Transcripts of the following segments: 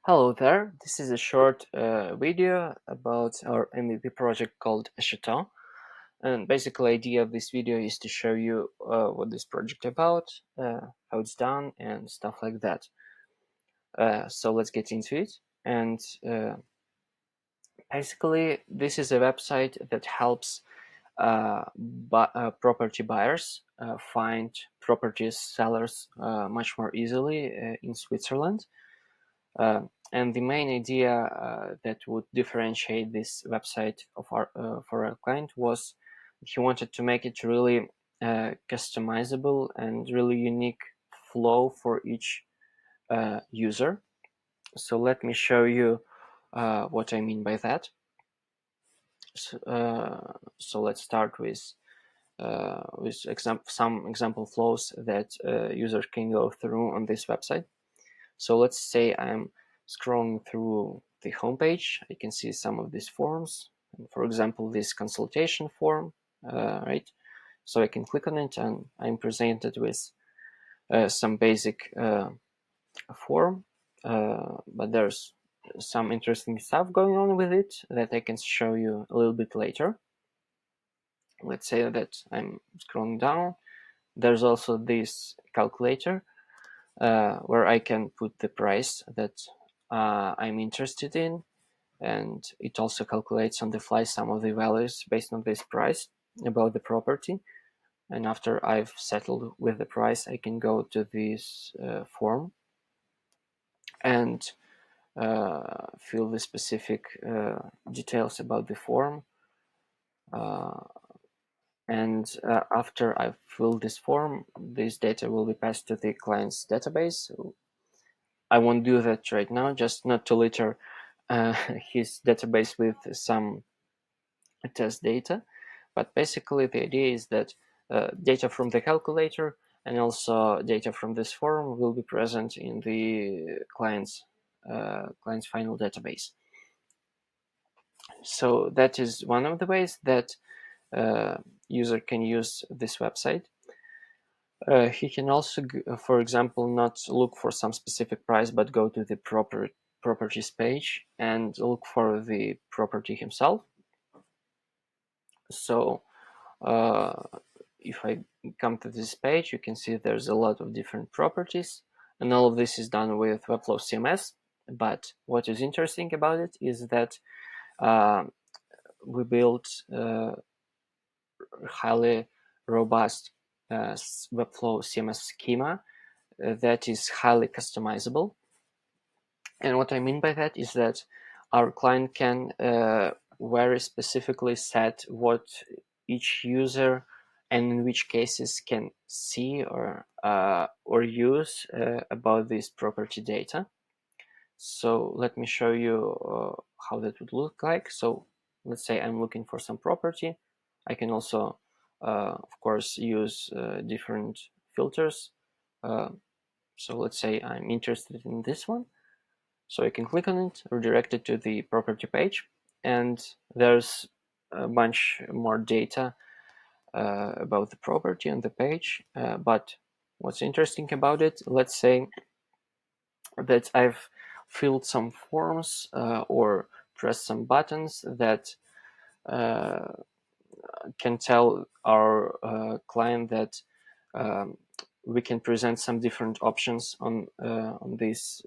Hello there, this is a short video about our MVP project called Acheteur. And basically idea of this video is to show you what this project about, how it's done and stuff like that. So let's get into it. And basically this is a website that helps property buyers find property sellers much more easily in Switzerland. And the main idea that would differentiate this website for our client was he wanted to make it really customizable and really unique flow for each user. So let me show you what I mean by that. So let's start with some example flows that users can go through on this website. So let's say I'm scrolling through the homepage. I can see some of these forms. For example, this consultation form, right? So I can click on it and I'm presented with some basic form, but there's some interesting stuff going on with it that I can show you a little bit later. Let's say that I'm scrolling down. There's also this calculator where I can put the price that I'm interested in, and it also calculates on the fly some of the values based on this price about the property. And after I've settled with the price, I can go to this form and fill the specific details about the form. And after I've filled this form, this data will be passed to the client's database. I won't do that right now, just not to litter his database with some test data. But basically the idea is that data from the calculator and also data from this form will be present in the client's final database. So that is one of the ways that user can use this website. He can also, for example, not look for some specific price, but go to the properties page and look for the property himself. So if I come to this page, you can see there's a lot of different properties, and all of this is done with Webflow CMS. But what is interesting about it is that we built highly robust Webflow CMS schema that is highly customizable. And what I mean by that is that our client can very specifically set what each user and in which cases can see or use about this property data. So let me show you how that would look like. So let's say I'm looking for some property. I can also, of course, use different filters. So let's say I'm interested in this one. So I can click on it, redirect it to the property page, and there's a bunch more data about the property on the page. But what's interesting about it, let's say that I've filled some forms or pressed some buttons that can tell our client that we can present some different options on this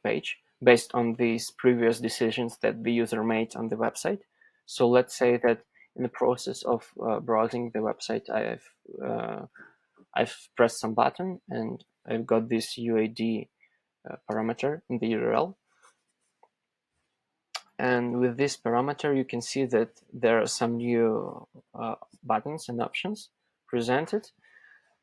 page based on these previous decisions that the user made on the website. So let's say that in the process of browsing the website, I've pressed some button and I've got this UID parameter in the URL. And with this parameter, you can see that there are some new buttons and options presented.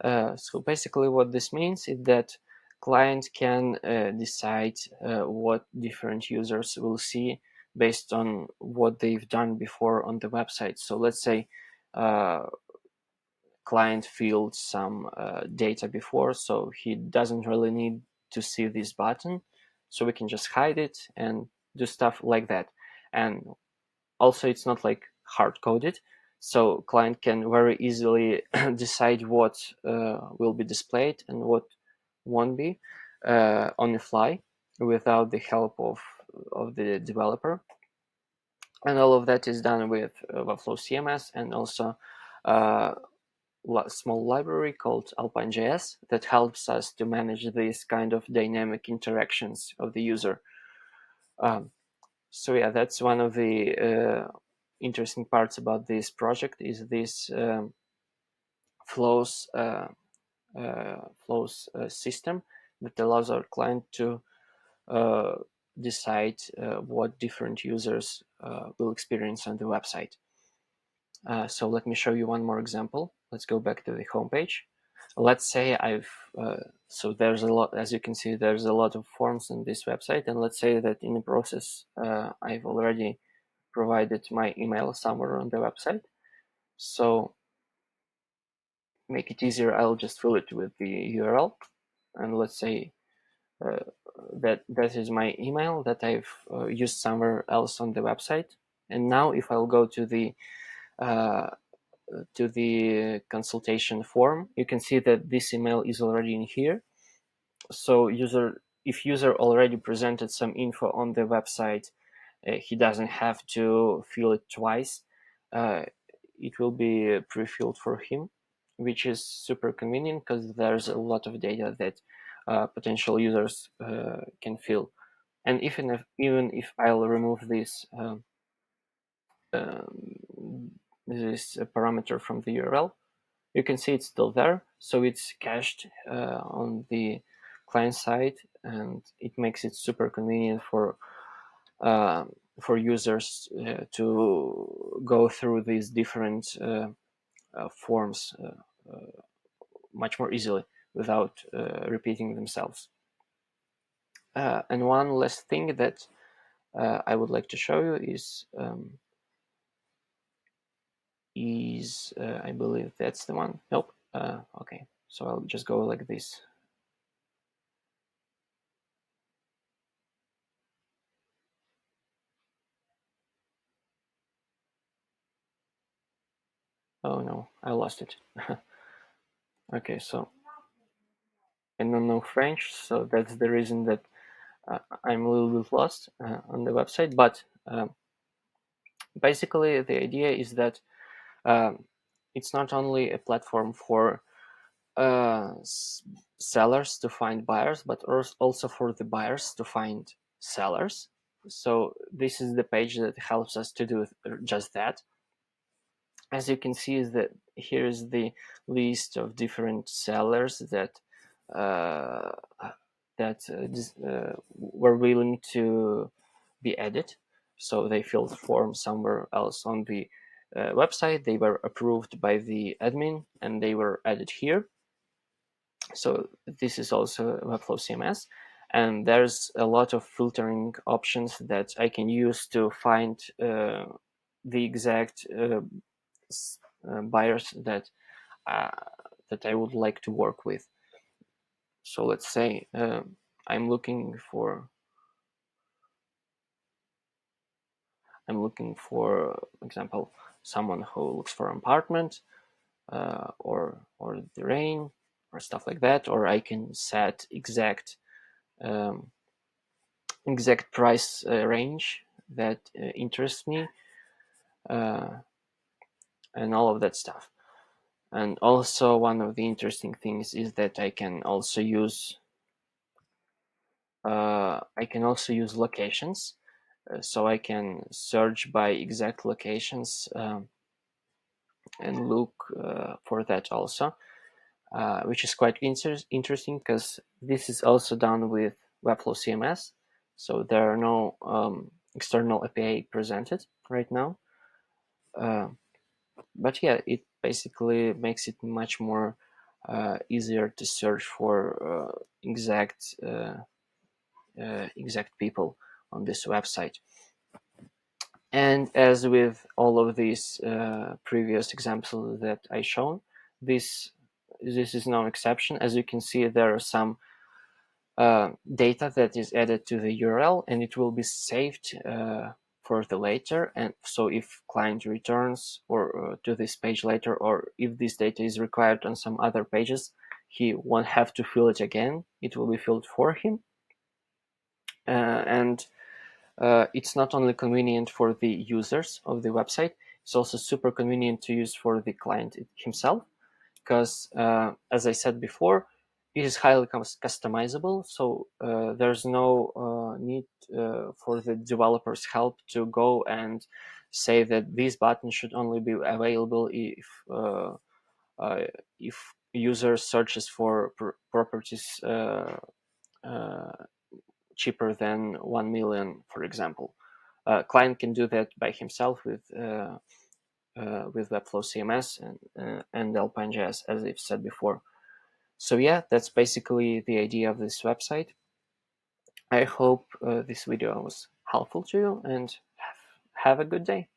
So basically what this means is that client can decide what different users will see based on what they've done before on the website. So let's say client filled some data before, so he doesn't really need to see this button. So we can just hide it and do stuff like that. And also it's not like hard coded. So client can very easily decide what will be displayed and what won't be. on the fly without the help of the developer. And all of that is done with Webflow CMS and also a small library called Alpine.js that helps us to manage these kind of dynamic interactions of the user. So yeah, that's one of the interesting parts about this project is this flows system that allows our client to decide what different users will experience on the website. So let me show you one more example. Let's go back to the homepage. Let's say so there's a lot, as you can see, there's a lot of forms on this website. And let's say that in the process, I've already provided my email somewhere on the website. So make it easier, I'll just fill it with the URL. And let's say that is my email that I've used somewhere else on the website. And now if I'll go to the consultation form, you can see that this email is already in here. So if user already presented some info on the website, he doesn't have to fill it twice. It will be pre-filled for him, which is super convenient because there's a lot of data that potential users can fill. And even if I'll remove this this parameter from the URL, you can see it's still there. So it's cached on the client side, and it makes it super convenient for users to go through these different forms much more easily without repeating themselves. And one last thing that I would like to show you is I believe that's the one. Nope. Okay, so I'll just go like this. Oh no, I lost it. Okay, so I don't know French, so that's the reason that I'm a little bit lost on the website. But basically, the idea is that it's not only a platform for sellers to find buyers, but also for the buyers to find sellers. So this is the page that helps us to do just that. As you can see, is that here is the list of different sellers that were willing to be added. So they filled form somewhere else on the website. They were approved by the admin, and they were added here. So this is also Webflow CMS. And there's a lot of filtering options that I can use to find the exact buyers that I would like to work with. So let's say I'm looking for example, someone who looks for an apartment or the rain or stuff like that, or I can set exact price range that interests me and all of that stuff. And also one of the interesting things is that I can also use locations. So I can search by exact locations and look for that also, which is quite interesting because this is also done with Webflow CMS. So there are no external API presented right now. But yeah, it basically makes it much more easier to search for exact people on this website. And as with all of these previous examples that I shown, this is no exception. As you can see, there are some data that is added to the URL, and it will be saved for the later. And so if client returns or to this page later, or if this data is required on some other pages, he won't have to fill it again. It will be filled for him. And it's not only convenient for the users of the website, it's also super convenient to use for the client himself, because as I said before, it is highly customizable, so there's no need for the developer's help to go and say that this button should only be available if user searches for properties cheaper than 1 million, for example. Client can do that by himself with Webflow CMS and Alpine.js, as I've said before. So yeah, that's basically the idea of this website. I hope this video was helpful to you, and have a good day.